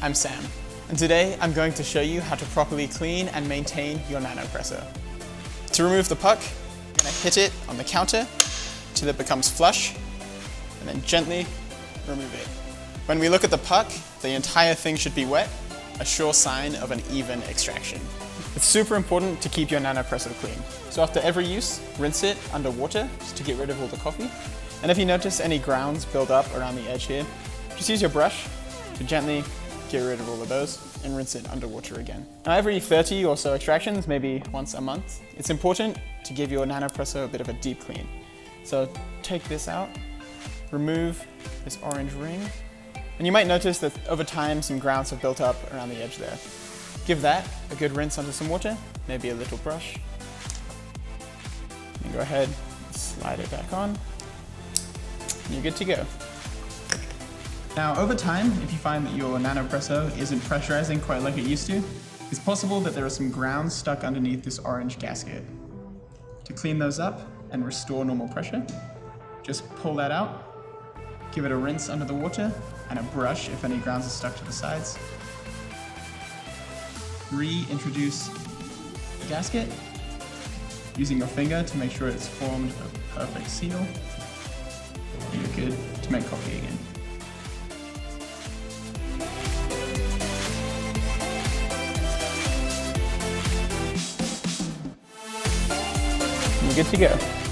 I'm Sam, and today I'm going to show you how to properly clean and maintain your Nanopresso. To remove the puck, you're going to hit it on the counter till it becomes flush, and then gently remove it. When we look at the puck, the entire thing should be wet, a sure sign of an even extraction. It's super important to keep your Nanopresso clean. So after every use, rinse it under water just to get rid of all the coffee. And if you notice any grounds build up around the edge here, just use your brush to gently get rid of all of those and rinse it under water again. Now every 30 or so extractions, maybe once a month, it's important to give your Nanopresso a bit of a deep clean. So take this out, remove this orange ring, and you might notice that over time some grounds have built up around the edge there. Give that a good rinse under some water, maybe a little brush. And go ahead, slide it back on, and you're good to go. Now over time, if you find that your Nanopresso isn't pressurizing quite like it used to, it's possible that there are some grounds stuck underneath this orange gasket. To clean those up and restore normal pressure, just pull that out, give it a rinse under the water, and a brush if any grounds are stuck to the sides. Reintroduce the gasket using your finger to make sure it's formed a perfect seal. And you're good to make coffee again. You're good to go.